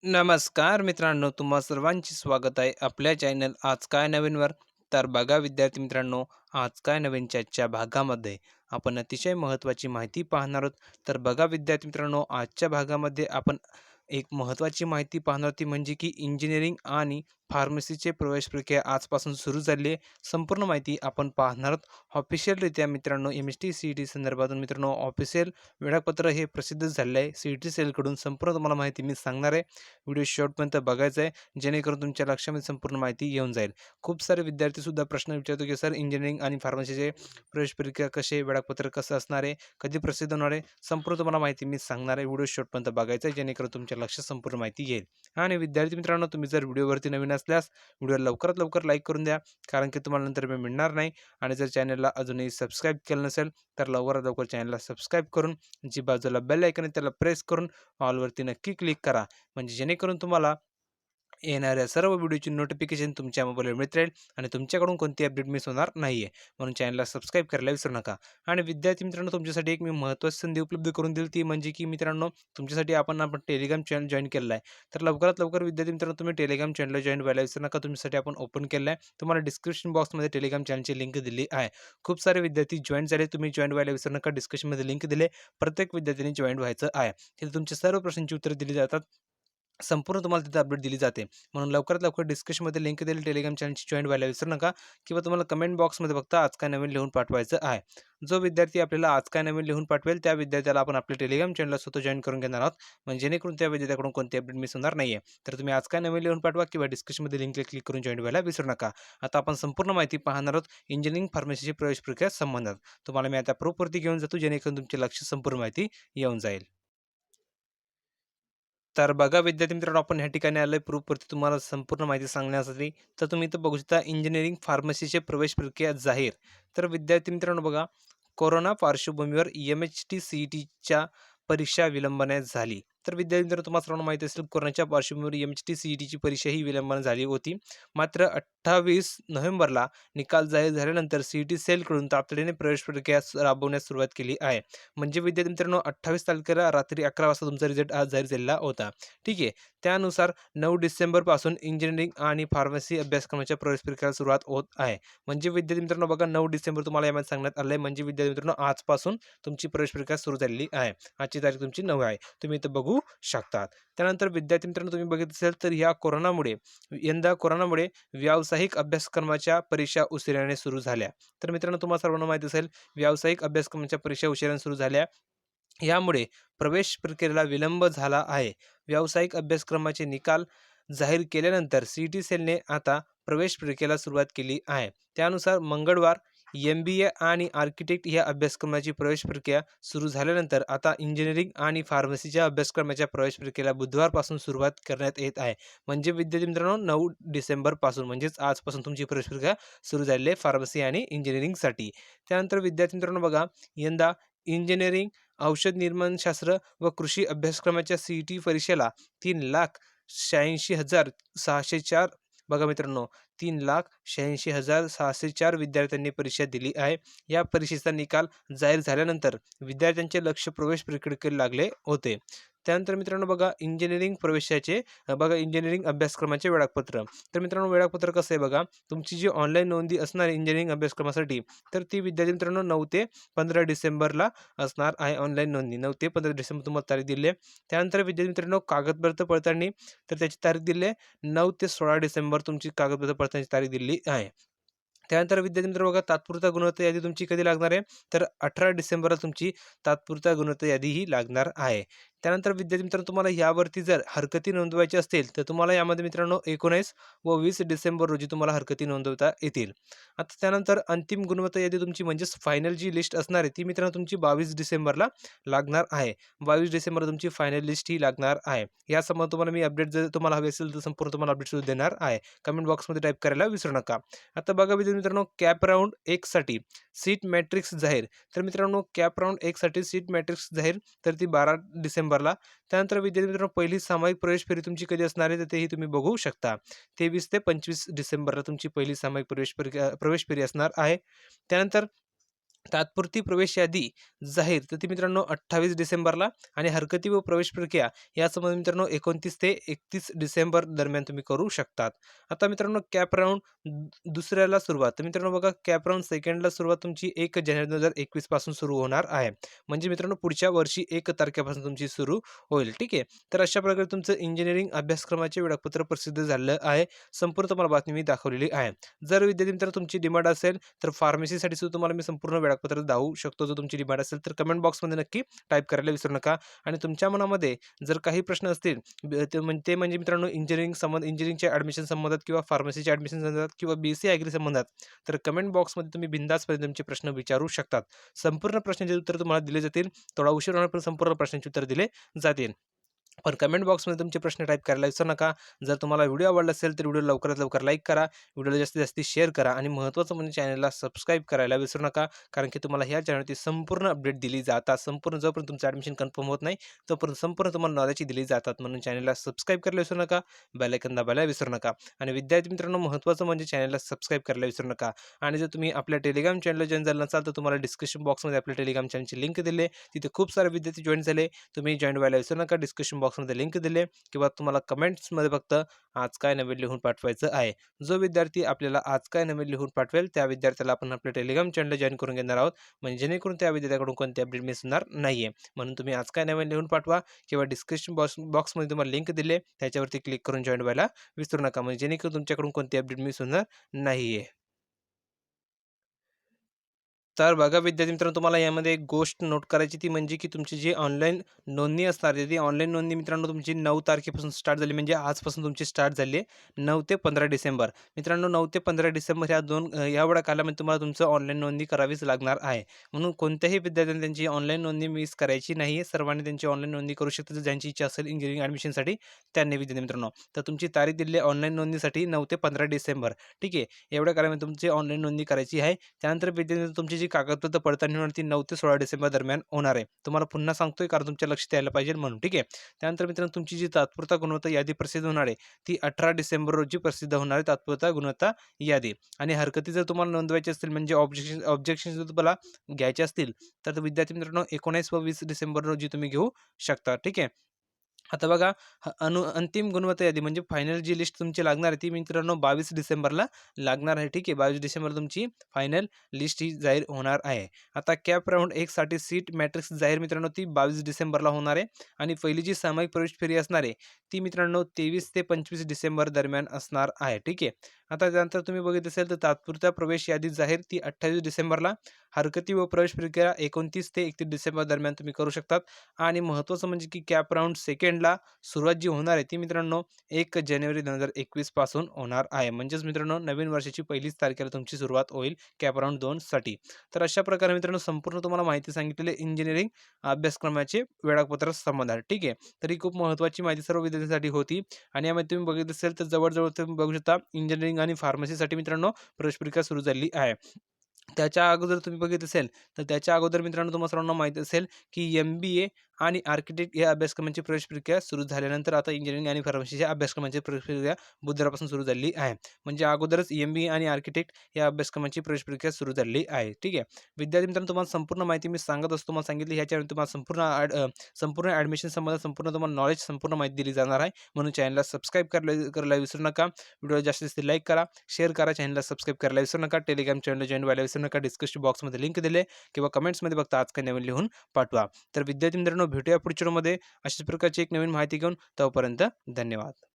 नमस्कार मित्रांनो, तुम्हा सर्वांचे स्वागत आहे आपल्या चॅनल आज काय नवीनवर. तर बघा विद्यार्थी मित्रांनो, आज काय नवीनच्या आजच्या भागामध्ये आपण अतिशय महत्त्वाची माहिती पाहणार आहोत. तर बघा विद्यार्थी मित्रांनो, आजच्या भागामध्ये आपण एक महत्त्वाची माहिती पाहणार ती म्हणजे की इंजिनिअरिंग आणि फार्मसीचे प्रवेश प्रक्रिया आजपासून सुरू झाली आहे. संपूर्ण माहिती आपण पाहणार आहोत. ऑफिशियलरित्या मित्रांनो MST CET संदर्भातून मित्रांनो ऑफिशियल वेळापत्र हे प्रसिद्ध झालेलं आहे. CET सेलकडून संपूर्ण तुम्हाला माहिती मी सांगणार आहे. व्हिडिओ शेवटपर्यंत बघायचा आहे, जेणेकरून तुमच्या लक्षामध्ये संपूर्ण माहिती येऊन जाईल. खूप सारे विद्यार्थीसुद्धा प्रश्न विचारतो की सर इंजिनिअरिंग आणि फार्मसीचे प्रवेश प्रक्रिया कसे, वेळापत्रक कसं असणार आहे, कधी प्रसिद्ध होणार आहे, संपूर्ण तुम्हाला माहिती मी सांगणार आहे. व्हिडिओ शेवटपर्यंत बघायचा आहे, जेणेकरून तुमच्या लक्षात संपूर्ण माहिती येईल. आणि विद्यार्थी मित्रांनो, तुम्ही जर व्हिडिओवरती नवीन असल्यास व्हिडिओ लवकरात लवकर लाईक करून द्या, कारण की तुम्हाला नंतर वेळ मिळणार नाही. आणि जर चॅनलला अजूनही सबस्क्राईब केलं नसेल तर लवकरात लवकर चॅनलला सबस्क्राईब करून जी बाजूला बेल आयकन आहे त्याला प्रेस करून ऑलवरती नक्की क्लिक करा, म्हणजे जेणेकरून तुम्हाला येणाऱ्या सर्व व्हिडिओची नोटिफिकेशन तुमच्या मोबाईलवर मिळत राहील आणि तुमच्याकडून कोणती अपडेट मिस होणार नाही आहे. म्हणून चॅनलला सबस्क्राईब करायला विसरू नका. आणि विद्यार्थी मित्रांनो, तुमच्यासाठी एक मी महत्त्वाची संधी उपलब्ध करून दिली, ती म्हणजे की मित्रांनो, तुमच्यासाठी आपण टेलिग्राम चॅनल जॉईन केलेला आहे. तर लवकरात लवकर विद्यार्थी मित्रांनो, तुम्ही टेलिग्राम चॅनलला जॉईन व्हायला विसरू नका. तुमच्यासाठी आपण ओपन केलं आहे. तुम्हाला डिस्क्रिप्शन बॉक्समध्ये टेलिग्राम चॅनलची लिंक दिली आहे. खूप सारे विद्यार्थी जॉईन झाले. तुम्ही जॉईन व्हायला विसरू नका. डिस्क्रिप्शनमध्ये लिंक दिले. प्रत्येक विद्यार्थ्यांनी जॉईन व्हायचं आहे. तिथे तुमच्या सर्व प्रश्नांची उत्तरं दिली जातात. संपूर्ण तुम्हाला तिथे अपडेट दिली जाते. म्हणून लवकरात लवकर डिस्क्रिप्शनमध्ये लिंक दिली टेलिग्राम चॅनलची जॉइन व्हायला विसरू नका. किंवा तुम्हाला कमेंट बॉक्समध्ये फक्त आज काय नवीन लिहून पाठवायचं आहे. जो विद्यार्थी आपल्याला आज काय नवीन लिहून पाठवेल त्या विद्यार्थ्याला आपण आपल्या टेलिग्राम चॅनलला स्वतः जॉइन करून घेणार आहोत. म्हणजे जेणेकरून त्या विद्यार्थ्याकडून कोणती अपडेट मिस होणार नाहीये. तर तुम्ही आज काय नवीन लिहून पाठवा किंवा डिस्क्रिप्शनमध्ये लिंकला क्लिक करून जॉइन व्हायला विसरू नका. आता आपण संपूर्ण माहिती पाहणार आहोत इंजिनिअरिंग फार्मसीची प्रवेश प्रक्रिया संबंधात. तुम्हाला मी आता प्रूफवरती घेऊन जातो, जेणेकरून तुमचे लक्ष संपूर्ण माहिती येऊन जाईल. तर बघा विद्यार्थी मित्रांनो, आपण ह्या ठिकाणी आलोय प्रूफवरती तुम्हाला संपूर्ण माहिती सांगण्यासाठी. तर तुम्ही इथं बघू शकता इंजिनिअरिंग फार्मसीचे प्रवेश प्रक्रिया जाहीर. तर विद्यार्थी मित्रांनो बघा, कोरोना पार्श्वभूमीवर MHT CETच्या परीक्षा विलंबाने झाली. तर विद्यार्थी मित्रांनो, तुम्हाला सर्वांना माहिती असेल कोरोनाच्या पार्श्वभूमीवर MHT CETची परीक्षा ही विलंबाने झाली होती. मात्र 28 नोव्हेंबरला निकाल जाहीर झाल्यानंतर CET सेलकडून तातडीने प्रवेश प्रक्रिया राबवण्यास सुरुवात केली आहे. म्हणजे विद्यार्थी मित्रांनो, 28 तारखेला रात्री 11 वाजता तुमचा रिझल्ट आज जाहीर झालेला होता. ठीक आहे. त्यानुसार 9 डिसेंबरपासून इंजिनिअरिंग आणि फार्मसी अभ्यासक्रमाच्या प्रवेश प्रक्रियेला सुरुवात होत आहे. म्हणजे विद्यार्थी मित्रांनो बघा, 9 डिसेंबर तुम्हाला यामध्ये सांगण्यात आलं आहे. म्हणजे विद्यार्थी मित्रांनो, आजपासून तुमची प्रवेश प्रक्रिया सुरू झालेली आहे. आजची तारीख तुमची 9 आहे. तुम्ही इथं बघू शकतात. त्यानंतर विद्यार्थी मित्रांनो, तुम्ही बघितलं असेल तर यंदा कोरोनामुळे व्यावसायिक अभ्यासक्रमाच्या परीक्षा उशिराने सुरू झाल्या. तर मित्रांनो, तुम्हाला सर्वांना माहिती असेल व्यावसायिक अभ्यासक्रमाच्या परीक्षा उशिराने सुरू झाल्या. यामुळे प्रवेश प्रक्रियेला विलंब झाला आहे. व्यावसायिक अभ्यासक्रमाचे निकाल जाहीर केल्यानंतर CET सेलने आता प्रवेश प्रक्रियेला सुरुवात केली आहे. त्यानुसार मंगळवार MBA आणि आर्किटेक्ट या अभ्यासक्रमाची प्रवेश प्रक्रिया सुरू झाल्यानंतर आता इंजिनिअरिंग आणि फार्मसीच्या अभ्यासक्रमाच्या प्रवेश प्रक्रियेला बुधवारपासून सुरुवात करण्यात येत आहे. म्हणजे विद्यार्थी मित्रांनो, 9 डिसेंबरपासून म्हणजेच आजपासून तुमची प्रवेश प्रक्रिया सुरू झालेली आहे फार्मसी आणि इंजिनिअरिंगसाठी. त्यानंतर विद्यार्थी मित्रांनो बघा, यंदा इंजिनिअरिंग, औषध निर्माणशास्त्र व कृषी अभ्यासक्रमाच्या CET परीक्षेला 3,86,604 बघा मित्रांनो, 3,86,604 विद्यार्थ्यांनी परीक्षा दिली आहे. या परीक्षेचा निकाल जाहीर झाल्यानंतर विद्यार्थ्यांचे लक्ष प्रवेश प्रक्रियेकडे लागले होते. त्यानंतर मित्रांनो बघा, बघा इंजिनिअरिंग अभ्यासक्रमाचे वेळापत्र. तर मित्रांनो, वेळापत्र कसं आहे बघा, तुमची जी ऑनलाईन नोंदी असणार आहे इंजिनिअरिंग अभ्यासक्रमासाठी, तर ती विद्यार्थी मित्रांनो 9 ते 15 डिसेंबरला असणार आहे ऑनलाईन नोंदणी. 9 ते 15 डिसेंबर तुम्हाला तारीख दिली आहे. त्यानंतर विद्यार्थी मित्रांनो, कागदपत्र पडताळणी, तर त्याची तारीख दिली आहे 9 ते 16 डिसेंबर तुमची कागदपत्र पडताळणीची तारीख दिली आहे. त्यानंतर विद्यार्थी मित्र बघा, तात्पुरता गुणवत्ता यादी तुमची कधी लागणार आहे, तर 18 डिसेंबरला तुमची तात्पुरता गुणवत्ता यादी ही लागणार आहे. त्यानंतर विद्यार्थी मित्रांनो, तुम्हाला यावरती जर हरकती नोंदवायची असतील तर तुम्हाला यामध्ये मित्रांनो 19 व 20 डिसेंबर रोजी तुम्हाला हरकती नोंदवता येतील. आता त्यानंतर अंतिम गुणवत्ता यादी तुमची म्हणजेच फायनल जी लिस्ट असणार आहे ती मित्रांनो तुमची 22 डिसेंबरला लागणार आहे. 22 डिसेंबर तुमची फायनल लिस्ट ही लागणार आहे. यासंबंधी तुम्हाला मी अपडेट जर तुम्हाला हवी असेल तर संपूर्ण तुम्हाला अपडेट सुद्धा देणार आहे. कमेंट बॉक्समध्ये टाईप करायला विसरू नका. आता बघा विद्यार्थी मित्रांनो, कॅप राऊंड 1 साठी सीट मॅट्रिक्स जाहीर. तर मित्रांनो, कॅप राऊंड 1 साठी सीट मॅट्रिक्स जाहीर, तर ती 12 डिसेंबरला. त्यानंतर विद्यार्थी मित्रांनो, पहिली सामायिक प्रवेश फेरी तुमची कधी असणार आहे तर तेही तुम्ही बघू शकता. 23 ते 25 डिसेंबरला तुमची पहिली सामायिक प्रवेश फेरी असणार आहे. त्यानंतर तात्पुरती प्रवेश यादी जाहीर तर ती मित्रांनो 28 डिसेंबरला आणि हरकती व प्रवेश प्रक्रिया यासंबंधी मित्रांनो 29 ते 31 डिसेंबर दरम्यान तुम्ही करू शकतात. आता मित्रांनो कॅप राउंड दुसऱ्याला सुरुवात. तर मित्रांनो बघा कॅप राउंड सेकंडला सुरुवात तुमची 1 जानेवारी 2021 पासून सुरू होणार आहे. म्हणजे मित्रांनो पुढच्या वर्षी 1 तारखेपासून तुमची सुरू होईल. ठीक आहे. तर अशा प्रकारे तुमचं इंजिनिअरिंग अभ्यासक्रमाचे वेळापत्रक प्रसिद्ध झालं आहे. संपूर्ण तुम्हाला बातमी मी दाखवलेली आहे. जर विद्यार्थी मित्र तुमची डिमांड असेल तर फार्मसीसाठी सुद्धा तुम्हाला मी संपूर्ण वेळापत्रक दाखवू शकतो. जर तुमची डिमांड असेल तर कमेंट बॉक्समध्ये नक्की टाईप करायला विसरू नका. आणि तुमच्या मनामध्ये जर काही प्रश्न असतील ते म्हणजे मित्रांनो इंजिनिअरिंगच्या ॲडमिशन संबंधात किंवा फार्मसीच्या ॲडमिशन संबंधात किंवा BSc ॲग्री संबंधात तर कमेंट बॉक्समध्ये तुम्ही बिनधास्तपणे तुमचे प्रश्न विचारू शकतात. संपूर्ण प्रश्नांचे उत्तर तुम्हाला दिले जातील. थोडा उशीर होणार पण संपूर्ण प्रश्नांची उत्तर दिले जातील. पण कमेंट बॉक्समध्ये तुमचे प्रश्न टाईप करायला विसरू नका. जर तुम्हाला व्हिडिओ आवडला असेल तर व्हिडिओ लवकरात लवकर लाईक करा. व्हिडिओला जास्तीत जास्त शेअर करा आणि महत्त्वाचं म्हणजे चॅनलला सबस्क्राईब करायला विसरू नका. कारण की तुम्हाला ह्या चॅनलची संपूर्ण अपडेट दिली जातात. संपूर्ण जोपर्यंत तुमचं ॲडमिशन कन्फर्म होत नाही तोपर्यंत संपूर्ण तुम्हाला नॉलेज दिली जातात. म्हणून चॅनलला सबस्क्राईब करायला विसरू नका. बेल आयकॉन दाबायला विसरू नका. आणि विद्यार्थी मित्रांनो महत्त्वाचं म्हणजे चॅनलला सबस्क्राईब करायला विसरू नका. आणि जर तुम्ही आपल्या टेलिग्राम चॅनलला जॉईन झाला नसाल तर तुम्हाला डिस्क्रिप्शन बॉक्समध्ये आपल्या टेलिग्राम चॅनलची लिंक दिली आहे. तिथे खूप सारे विद्यार्थी जॉईन झाले. तुम्ही जॉईन व्हायला विसरू नका. डिस्क्रिप्शन बॉक्समध्ये लिंक दिली किंवा तुम्हाला कमेंट्समध्ये फक्त आज काय नवीन लिहून पाठवायचं आहे. जो विद्यार्थी आपल्याला आज काय नवीन लिहून पाठवेल त्या विद्यार्थ्याला आपण आपल्या टेलिग्राम चॅनल जॉईन करून घेणार आहोत. म्हणजे जेणेकरून त्या विद्यार्थ्याकडून कोणती अपडेट मिस होणार नाहीये. म्हणून तुम्ही आज काय नवीन लिहून पाठवा किंवा डिस्क्रिप्शन बॉक्समध्ये तुम्हाला लिंक दिली त्याच्यावरती क्लिक करून जॉईन व्हायला विसरू नका. म्हणजे जेणेकरून तुमच्याकडून कोणती अपडेट मिस होणार नाहीये. तर बघा विद्यार्थी मित्रांनो, तुम्हाला यामध्ये एक गोष्ट नोट करायची ती म्हणजे की तुमची जी ऑनलाईन नोंदणी असणार आहे, ती ऑनलाईन नोंदणी मित्रांनो तुमची 9 तारखेपासून स्टार्ट झाली म्हणजे आजपासून तुमची स्टार्ट झाली आहे 9 ते 15 डिसेंबर. मित्रांनो 9 ते 15 डिसेंबर एवढ्या कालामध्ये तुम्हाला तुमचं ऑनलाईन नोंदणी करावीच लागणार आहे. म्हणून कोणत्याही विद्यार्थ्यांनी त्यांची ऑनलाईन नोंदणी मिस करायची नाही आहे. सर्वांनी त्यांची ऑनलाईन नोंदणी करू शकतात ज्यांची इच्छा असेल इंजिनिअरिंग ॲडमिशनसाठी त्यांनी विद्यार्थी मित्रांनो. तर तुमची तारीख दिली आहे ऑनलाईन नोंदणीसाठी 9 ते 15 डिसेंबर. ठीक आहे. एवढ्या कालामध्ये तुमची ऑनलाईन नोंदणी करायची आहे. त्यानंतर विद्यार्थी तुमची जी कागदपत्र पडताळणी होणार ती 9 ते 16 डिसेंबर दरम्यान होणार आहे. तुम्हाला पुन्हा सांगतोय कारण तुमच्या लक्षात यायला पाहिजे म्हणून. ठीक आहे. त्यानंतर मित्रांनो तुमची जी तात्पुरता गुणवत्ता यादी प्रसिद्ध होणार आहे ती 18 डिसेंबर रोजी प्रसिद्ध होणार आहे तात्पुरता गुणवत्ता यादी. आणि हरकती जर तुम्हाला नोंदवायची असतील म्हणजे ऑब्जेक्शन जर तुम्हाला घ्यायचे असतील तर विद्यार्थी मित्रांनो 19 व 20 डिसेंबर रोजी तुम्ही घेऊ शकता. ठीक आहे. आता बघा अंतिम गुणवत्ता यादी म्हणजे फायनल जी लिस्ट तुमची लागणार आहे ती मित्रांनो 22 डिसेंबरला लागणार आहे. ठीक आहे. 22 डिसेंबर तुमची फायनल लिस्ट ही जाहीर होणार आहे. आता कॅप राउंड 1 साठी सीट मॅट्रिक्स जाहीर मित्रांनो ती 22 डिसेंबरला होणार आहे आणि पहिली जी सामायिक प्रवेश फेरी असणार आहे ती मित्रांनो 23 ते 25 डिसेंबर दरम्यान असणार आहे. ठीक आहे. आता त्यानंतर तुम्ही बघितलं असेल तर तात्पुरत्या प्रवेश यादी जाहीर ती 28 डिसेंबरला, हरकती व प्रवेश प्रक्रिया 29 ते 31 डिसेंबर दरम्यान तुम्ही करू शकतात. आणि महत्त्वाचं म्हणजे की कॅप राउंड सेकंडला सुरुवात जी होणार आहे ती मित्रांनो 1 जानेवारी 2021 पासून होणार आहे. म्हणजेच मित्रांनो नवीन वर्षाची पहिलीच तारखेला तुमची सुरुवात होईल कॅप राउंड 2 साठी. तर अशा प्रकारे मित्रांनो संपूर्ण तुम्हाला माहिती सांगितलेली इंजिनिअरिंग अभ्यासक्रमाचे वेळापत्रक संबंधात. ठीक आहे. तर ही खूप महत्त्वाची माहिती सर्व विद्यार्थ्यांसाठी होती आणि यामध्ये तुम्ही बघितलं असेल तर जवळ तुम्ही बघू शकता इंजिनिअरिंग आणि फार्मसीसाठी मित्रांनो प्रवेश प्रक्रिया सुरू झाली आहे. त्याच्या अगोदर तुम्ही बघितलं असेल, तर त्याच्या अगोदर मित्रांनो तुम्हा सर्वांना माहीत असेल, की MBA आणि आर्किटेक्ट या अभ्यासक्रमांची प्रवेश प्रक्रिया सुरू झाल्यानंतर आता इंजिनिअरिंग आणि फार्मसीच्या अभ्यासक्रमांची प्रवेश प्रक्रिया बुधवारपासून सुरू झालेली आहे. म्हणजे अगोदरच MBA आणि आर्किटेक्ट या अभ्यासक्रमांची प्रवेश प्रक्रिया सुरू झालेली आहे. ठीक आहे. विद्यार्थी मित्रांनो तुम्हाला संपूर्ण माहिती मी सांगत असतो. तुम्हाला सांगितली ह्याच्यावर तुम्हाला संपूर्ण ॲडमिशन संबंधात संपूर्ण तुम्हाला नॉलेज संपूर्ण माहिती दिली जाणार आहे. म्हणून चॅनलला सबस्क्राईब करायला विसरू नका. व्हिडिओ जास्तीत जास्त लाईक करा, शेअर करा, चॅनलला सबस्क्राईब करायला विसरू नका. टेलिग्राम चॅनल जॉइन व्हायला विसरू नका. डिस्क्रिप्शन बॉक्समध्ये लिंक दिले किंवा कमेंट्समध्ये बघता आज काय नवीन लिहून पाठवा. तर विद्यार्थी मित्रांनो भेटूया पुढच्या व्हिडिओमध्ये अशाच प्रकारची एक नवीन माहिती घेऊन. तोपर्यंत धन्यवाद.